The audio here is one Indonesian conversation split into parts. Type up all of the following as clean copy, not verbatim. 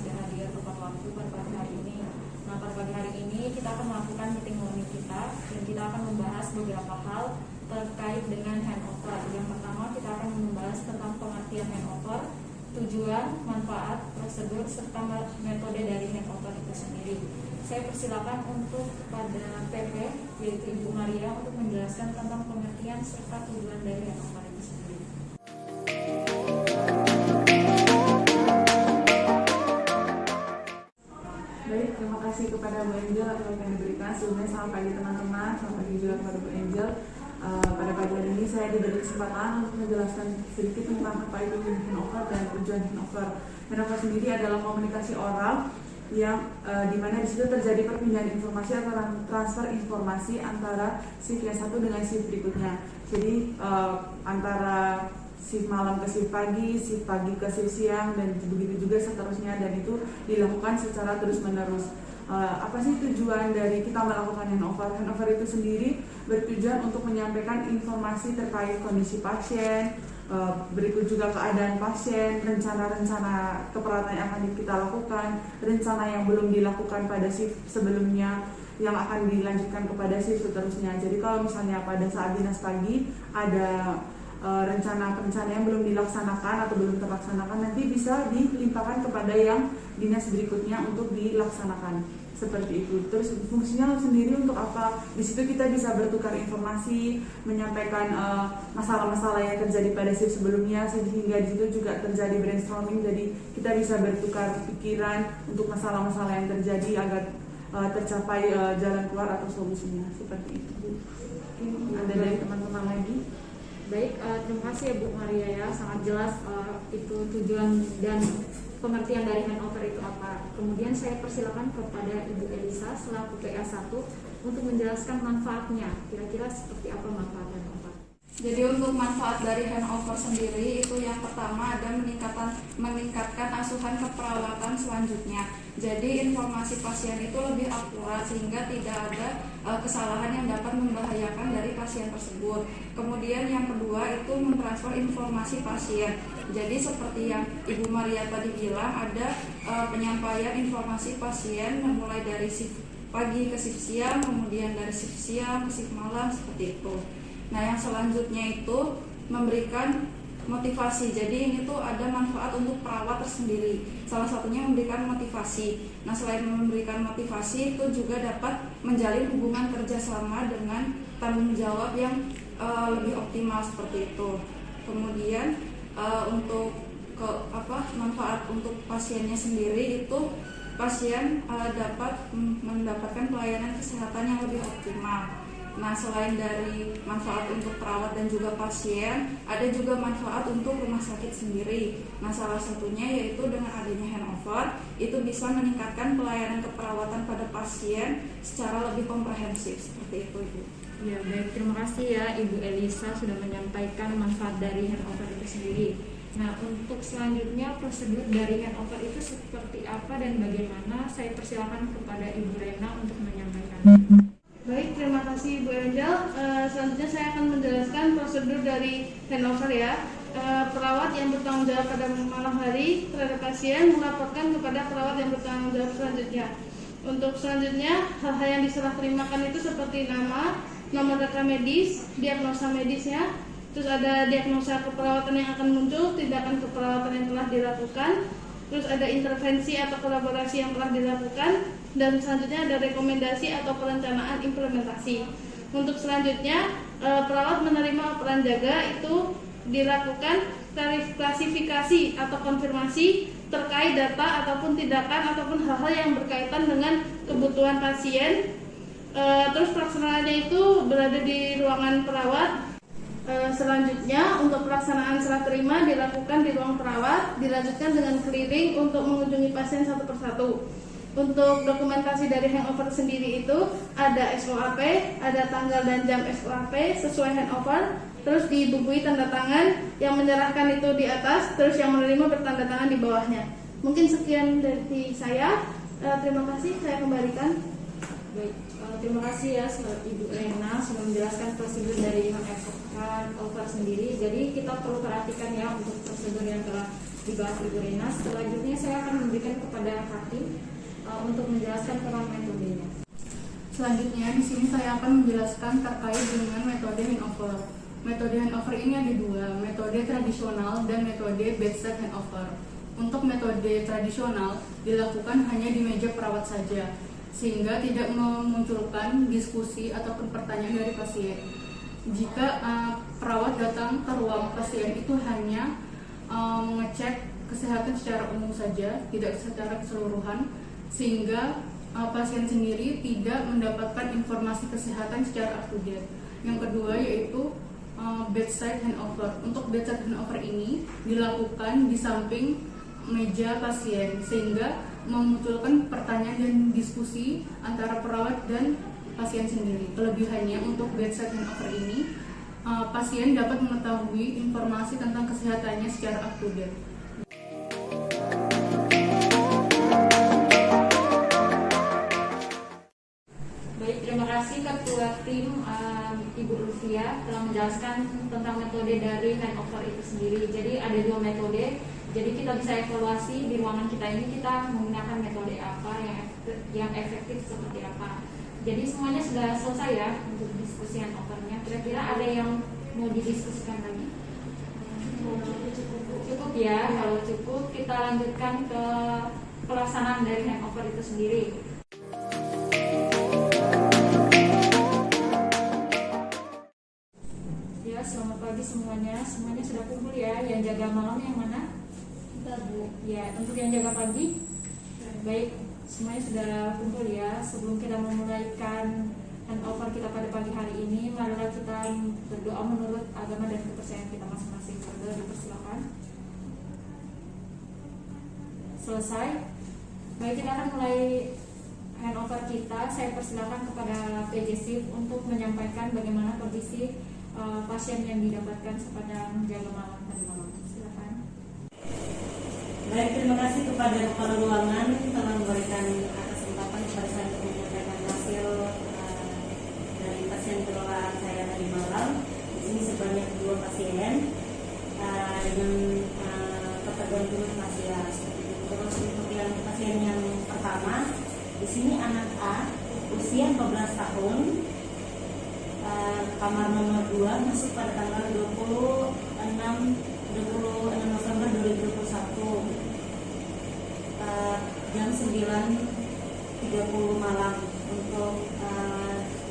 sudah hadir tepat waktu pada pagi hari ini. Nah, pada pagi hari ini kita akan melakukan meeting morning kita dan kita akan membahas beberapa hal terkait dengan handover. Yang pertama, kita akan membahas tentang pengertian handover, tujuan, manfaat, prosedur, serta metode dari handover itu sendiri. Saya persilakan untuk kepada PP, yaitu Ibu Maria, untuk menjelaskan tentang pengertian serta tujuan dari handover itu sendiri. Baik, terima kasih kepada Bu Angel atas yang diberikan. Sebelumnya selamat pagi teman-teman, selamat pagi juga kepada Bu Angel. Pada pagi hari ini saya diberi kesempatan untuk menjelaskan sedikit tentang apa itu handover dan tujuan handover. Handover sendiri adalah komunikasi oral yang dimana di situ terjadi perpindahan informasi atau transfer informasi antara shift yang satu dengan shift berikutnya. Jadi antara shift malam ke shift pagi ke shift siang, dan begitu juga seterusnya, dan itu dilakukan secara terus-menerus. Apa sih tujuan dari kita melakukan handover? Handover itu sendiri bertujuan untuk menyampaikan informasi terkait kondisi pasien, berikut juga keadaan pasien, rencana-rencana keperawatan yang akan kita lakukan, rencana yang belum dilakukan pada shift sebelumnya yang akan dilanjutkan kepada shift seterusnya. Jadi kalau misalnya pada saat dinas pagi ada rencana-rencana yang belum dilaksanakan atau belum terlaksanakan, nanti bisa dilimpahkan kepada yang dinas berikutnya untuk dilaksanakan, seperti itu. Terus fungsinya sendiri untuk apa? Di situ kita bisa bertukar informasi, menyampaikan masalah-masalah yang terjadi pada shift sebelumnya, sehingga di situ juga terjadi brainstorming. Jadi kita bisa bertukar pikiran untuk masalah-masalah yang terjadi agar tercapai jalan keluar atau solusinya, seperti itu. Ada dari teman-teman lagi? Baik, terima kasih ya Bu Maria ya, sangat jelas itu tujuan dan pengertian dari handover itu apa. Kemudian saya persilakan kepada Ibu Elisa selaku PA1 untuk menjelaskan manfaatnya. Kira-kira seperti apa manfaat handover? Jadi untuk manfaat dari handover sendiri itu yang pertama ada meningkatkan asuhan keperawatan selanjutnya. Jadi informasi pasien itu lebih akurat sehingga tidak ada kesalahan yang dapat membahayakan dari pasien tersebut. Kemudian yang kedua itu mentransfer informasi pasien. Jadi seperti yang Ibu Maria tadi bilang, ada penyampaian informasi pasien mulai dari shift pagi ke shift siang, kemudian dari shift siang ke shift malam, seperti itu. Nah, yang selanjutnya itu memberikan motivasi. Jadi ini tuh ada manfaat untuk perawat tersendiri. Salah satunya memberikan motivasi. Nah, selain memberikan motivasi, itu juga dapat menjalin hubungan kerjasama dengan tanggung jawab yang lebih optimal, seperti itu. Kemudian untuk manfaat untuk pasiennya sendiri itu pasien dapat mendapatkan pelayanan kesehatan yang lebih optimal. Nah, selain dari manfaat untuk perawat dan juga pasien, ada juga manfaat untuk rumah sakit sendiri. Nah, salah satunya yaitu dengan adanya handover, itu bisa meningkatkan pelayanan keperawatan pada pasien secara lebih komprehensif, seperti itu, Ibu. Ya, baik, terima kasih ya Ibu Elisa sudah menyampaikan manfaat dari handover itu sendiri. Nah, untuk selanjutnya prosedur dari handover itu seperti apa dan bagaimana? Saya persilakan kepada Ibu Rena untuk menyampaikan. Baik, terima kasih Bu Angel. Selanjutnya saya akan menjelaskan prosedur dari handover ya. Perawat yang bertanggung jawab pada malam hari terhadap pasien melaporkan kepada perawat yang bertanggung jawab selanjutnya. Untuk selanjutnya, hal-hal yang diserah terimakan itu seperti nama, nomor rekam medis, diagnosa medisnya, terus ada diagnosa keperawatan yang akan muncul, tindakan keperawatan yang telah dilakukan, terus ada intervensi atau kolaborasi yang telah dilakukan, dan selanjutnya ada rekomendasi atau perencanaan implementasi. Untuk selanjutnya, perawat menerima operan jaga itu dilakukan klasifikasi atau konfirmasi terkait data ataupun tindakan ataupun hal-hal yang berkaitan dengan kebutuhan pasien. Terus pelaksanaannya itu berada di ruangan perawat. Selanjutnya untuk pelaksanaan serah terima dilakukan di ruang perawat, dilanjutkan dengan keliling untuk mengunjungi pasien satu persatu. Untuk dokumentasi dari handover sendiri itu ada SOAP, ada tanggal dan jam SOAP sesuai handover, terus dibubui tanda tangan, yang menyerahkan itu di atas, terus yang menerima bertanda tangan di bawahnya. Mungkin sekian dari saya. Terima kasih, saya kembalikan. Baik, terima kasih ya Ibu Rena sudah menjelaskan prosedur dari handover sendiri. Jadi kita perlu perhatikan ya untuk prosedur yang telah dibahas Ibu Rina. Selanjutnya saya akan memberikan kepada hakim untuk menjelaskan tentang metodenya. Selanjutnya di sini saya akan menjelaskan terkait dengan metode handover. Metode handover ini ada dua, metode tradisional dan metode bedside handover. Untuk metode tradisional dilakukan hanya di meja perawat saja, sehingga tidak memunculkan diskusi ataupun pertanyaan dari pasien. Jika perawat datang ke ruang pasien itu hanya mengecek kesehatan secara umum saja, tidak secara keseluruhan, sehingga pasien sendiri tidak mendapatkan informasi kesehatan secara up to date. Yang kedua yaitu bedside handover. Untuk bedside handover ini dilakukan di samping meja pasien, sehingga memunculkan pertanyaan dan diskusi antara perawat dan pasien sendiri. Kelebihannya untuk bedside handover ini, pasien dapat mengetahui informasi tentang kesehatannya secara up to date. Baik, terima kasih Ketua Tim Ibu Lufia telah menjelaskan tentang metode dari handover itu sendiri. Jadi ada dua metode. Jadi kita bisa evaluasi di ruangan kita ini kita menggunakan metode apa yang efektif seperti apa. Jadi semuanya sudah selesai ya untuk diskusi handovernya. Kira-kira ada yang mau didiskusikan lagi? Cukup ya. Kalau cukup kita lanjutkan ke pelaksanaan dari handover itu sendiri. Ya, selamat pagi semuanya. Semuanya sudah kumpul ya. Yang jaga malam yang mana? Bu. Ya, untuk yang jaga pagi, baik, semuanya sudah kumpul ya. Sebelum kita memulaikan handover kita pada pagi hari ini, marilah kita berdoa menurut agama dan kepercayaan kita masing-masing. Dipersilakan. Selesai. Baik, kita akan mulai handover kita. Saya persilakan kepada PJ Shift untuk menyampaikan bagaimana kondisi pasien yang didapatkan sepanjang jaga malam tadi malam. Baik, terima kasih kepada kepala ruangan telah memberikan kesempatan kepada saya untuk menyampaikan hasil dari pasien kelolaan saya tadi malam. Di sini sebanyak 2 pasien dengan ketergantungan fasilitas. Terus untuk yang pasien yang pertama, di sini anak A usia 14 tahun, kamar nomor 2, masuk pada tanggal 26 November 2021 jam 9.30 malam. Untuk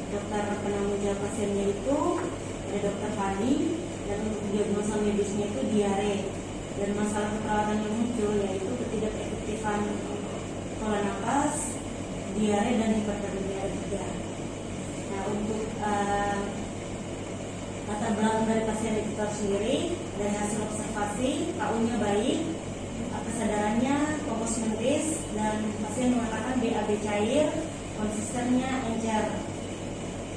dokter penanggung jawab pasiennya itu ada Dokter Fadi, dan untuk diagnosa medisnya itu diare, dan masalah keperawatan yang muncul yaitu ketidakefektifan pola nafas, diare, dan hipertermia juga. Nah, untuk latar belakang dari pasien itu sendiri, dari hasil observasi, KU-nya baik, kesadarannya fokus mentis, dan pasien mengatakan BAB cair, konsistennya encer.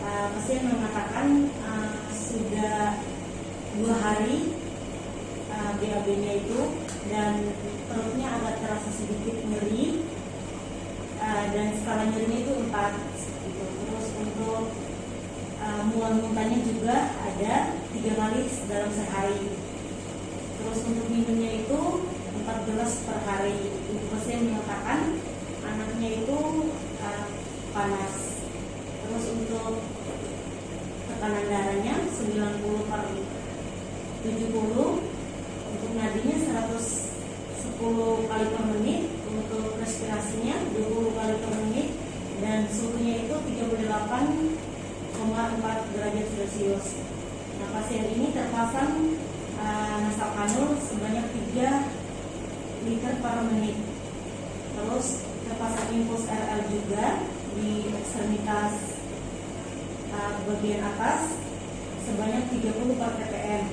Pasien mengatakan sudah 2 hari BAB-nya itu, dan perutnya agak terasa sedikit nyeri, dan skala nyerinya itu 4 gitu. Terus untuk mual-muntahnya juga ada 3 kali dalam sehari. Terus untuk minumnya itu 4 gelas per hari. Ibu pasien mengatakan anaknya itu panas. Terus untuk tekanan darahnya 90 per 70, untuk nadinya 110 kali per menit, untuk respirasinya 20 kali per menit, dan suhunya itu 38,4 derajat Celcius. Nah, pasien ini terpasang nasal kanul sebanyak 3 liter per menit. Terus terpasang impuls RL juga di ekstremitas bagian atas sebanyak 30 per ppm.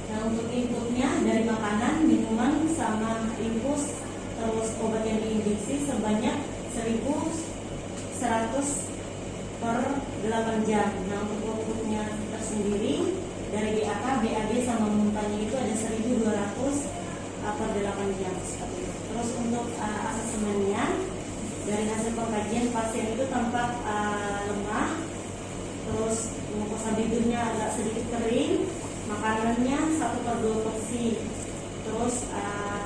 Nah, untuk inputnya dari makanan, minuman, sama infus, terus obat yang diinjeksi sebanyak 1.100 per 8 jam. Nah, untuk outputnya tersendiri dari BAK, BAB sama muntahnya itu ada 1.200 per 8 jam. Terus untuk asesmennya, dari hasil pengkajian pasien itu tampak lemah, terus mukosa bibirnya agak sedikit kering, makanannya 1/2 porsi, terus Terus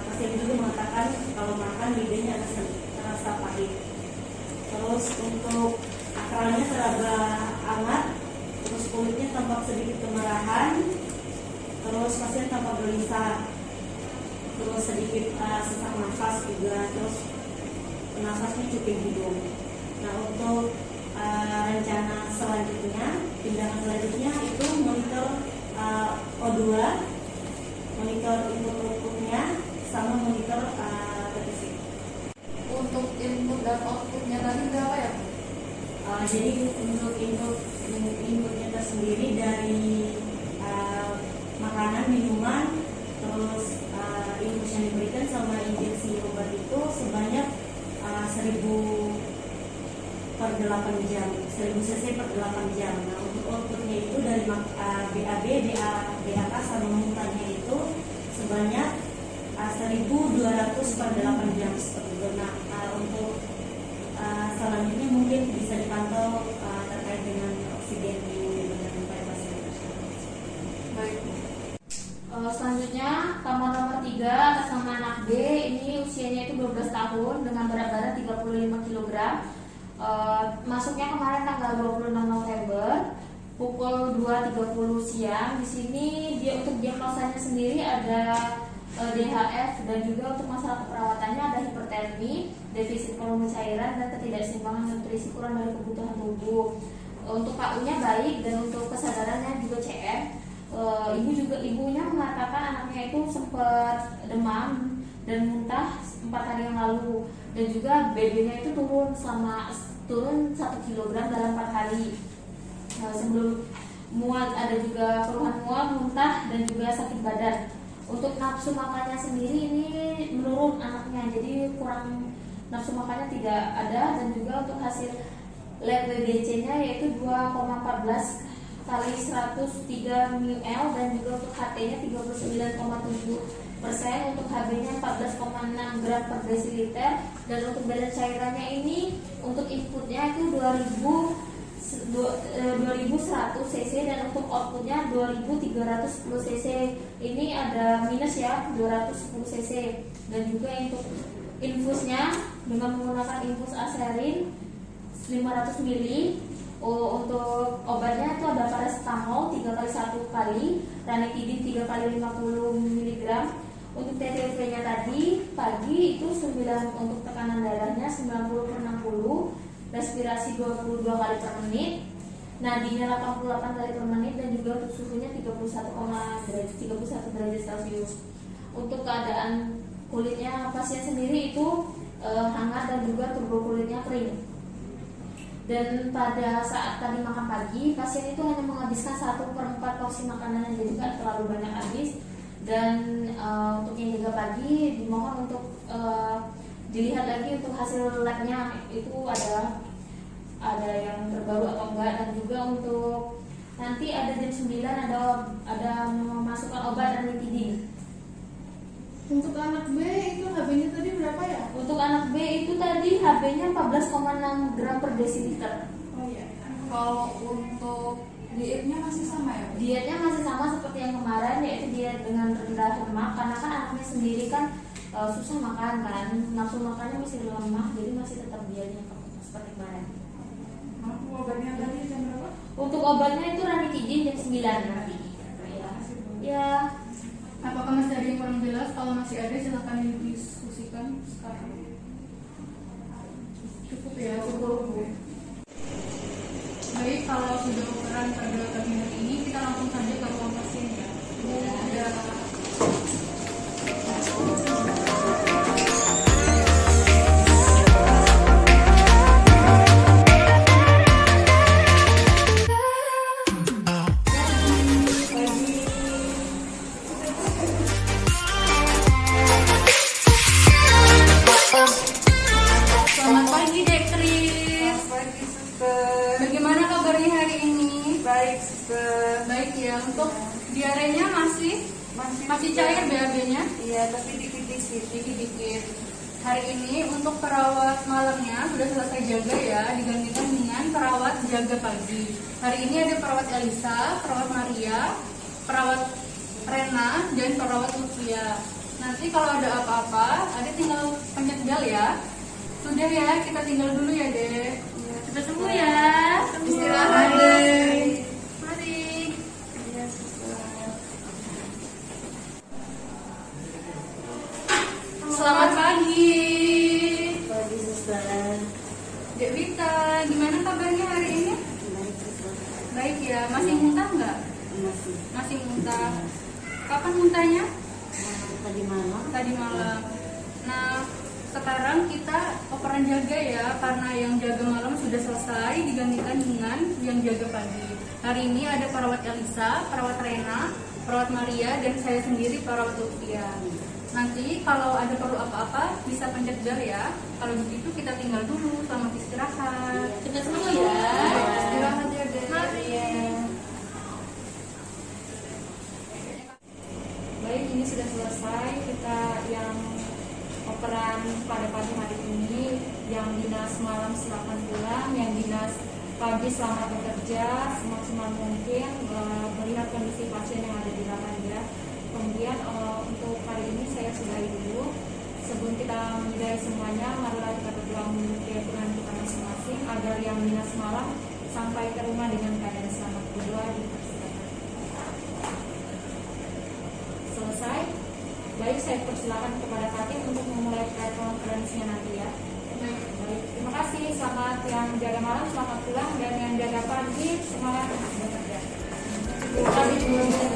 pasien juga mengatakan kalau makan lidahnya terasa pahit. Terus untuk akralnya teraba hangat, terus kulitnya tampak sedikit kemerahan, terus pasien tampak gelisah, terus sedikit sesak nafas juga, terus nafasnya cuping hidung. Nah, untuk rencana selanjutnya, tindakan selanjutnya itu monitor O2, monitor input-outputnya, sama monitor defisit. Untuk input dan outputnya tadi berapa ya? Jadi untuk inputnya tersendiri dari makanan, minuman, terus infus yang diberikan sama injeksi obat itu sebanyak 1000 per 8 jam, 1000 cc per 8 jam. Nah, untuk outputnya itu dari BAB, BAK sama muntahnya itu sebanyak 1200 per 8 jam seperti itu. Nah, untuk selanjutnya mungkin bisa dipantau terkait dengan oksigen yang diberikan pada pasien tersebut. Baik. Selanjutnya tambah nomor 3 atas nama anak B, ini usianya itu 12 tahun dengan berat badan 35 kg. Masuknya kemarin tanggal 26 November pukul 2.30 siang. Di sini dia untuk diagnosanya sendiri ada DHF, dan juga untuk masalah keperawatannya ada hipertermi, defisit volume cairan, dan ketidakseimbangan nutrisi kurang dari kebutuhan tubuh. Untuk KU-nya baik, dan untuk kesadarannya juga CM. Ibunya mengatakan anaknya itu sempat demam dan muntah 4 hari yang lalu, dan juga BB-nya itu turun 1 kg dalam 4 hari. Sebelum mual ada juga keluhan mual, muntah, dan juga sakit badan. Untuk nafsu makannya sendiri ini menurun anaknya, jadi kurang nafsu makannya tidak ada, dan juga untuk hasil lab WBC-nya yaitu 2,14 kali 103 ml, dan juga untuk HT-nya 39,7%, untuk HB-nya 14,6 gram per desiliter, dan untuk balance cairannya ini untuk inputnya itu 2100 cc, dan untuk outputnya 2310 cc. Ini ada minus ya, 210 cc. Dan juga untuk infusnya dengan menggunakan infus aserin 500 ml. Untuk obatnya itu ada paracetamol 3 kali 1 kali, ranitidin 3 kali 50 mg. Untuk TTV-nya tadi pagi itu 9, untuk tekanan darahnya 90/60, respirasi 22 kali per menit, nadinya 88 kali per menit, dan juga untuk suhunya 31 derajat Celcius. Untuk keadaan kulitnya pasien sendiri itu hangat, dan juga turbo kulitnya kering. Dan pada saat tadi makan pagi, pasien itu hanya menghabiskan 1/4 porsi makanannya, jadi tidak terlalu banyak habis. Dan untuk yang jaga pagi dimohon untuk dilihat lagi untuk hasil labnya itu ada yang terbaru atau enggak, dan juga untuk nanti ada jam 9 ada memasukkan obat ranitidin. Untuk anak B itu HB-nya tadi berapa ya? Untuk anak B itu tadi HB-nya 14,6 gram per desiliter. Oh iya. Kalau untuk dietnya masih sama ya? Dietnya masih sama seperti yang kemarin, yaitu diet dengan rendah lemak, karena kan anaknya sendiri kan susah makan kan, nafsu makannya masih lemah, jadi masih tetap dietnya seperti kemarin. Obatnya tadi jam berapa? Untuk obatnya itu ranitidin jam 9 nanti. Ya. Apakah masih ada yang kurang jelas? Kalau masih ada silakan didiskusikan sekarang. Cukup ya, cukup. Baik, kalau sudah ukuran pada pagi hari ini, kita langsung saja ke ruang pasien ya. Ada Selamat pagi, Dektris. Selamat pagi, suster. Bagaimana kabarnya hari ini? Baik, suster. Baik ya. Untuk diarenya masih cair BAB-nya? Iya, tapi Dikit-dikit. Hari ini untuk perawat malamnya sudah selesai jaga ya, digantikan dengan perawat jaga pagi. Hari ini ada perawat Elisa, perawat Maria, perawat Rena, dan perawat Lutfia. Nanti kalau ada apa-apa, Adek tinggal pencet bel ya. Sudah ya, kita tinggal dulu ya, Dek. Cepat sembuh ya. Istirahat, Dek. Mari. Selamat pagi. Pagi, Suster. Dek Vita, gimana kabarnya hari ini? Baik, Suster. Baik ya, masih muntah nggak? Masih. Masih muntah. Kapan muntahnya? Tadi malam. Tadi malam. Nah, sekarang kita operan jaga ya, karena yang jaga malam sudah selesai digantikan dengan yang jaga pagi. Hari ini ada perawat Elisa, perawat Rena, perawat Maria, dan saya sendiri perawat Lutfia. Nanti kalau ada perlu apa-apa bisa pencet bel ya. Kalau begitu kita tinggal dulu, selamat istirahat. Cepat sembuh ya. Istirahat ya, Dek. Mari. Baik, ini sudah selesai kita yang operan pada pagi hari ini. Yang dinas malam silakan pulang, yang dinas pagi selamat bekerja semaksimal mungkin melihat kondisi pasien yang ada di Lapanda. Kemudian untuk hari ini saya sudahi dulu. Sebelum kita menyudahi semuanya, marilah kita berdoa menuju Tuhan kita masing-masing agar yang dinas malam sampai ke rumah dengan keadaan selamat. Berdoa dipersilakan. Selesai. Baik, saya persilakan kepada Fatin untuk memulai konferensinya nanti ya. Baik, terima kasih. Selamat yang jaga malam, selamat pulang, dan yang jaga pagi semangat bekerja. Terima kasih.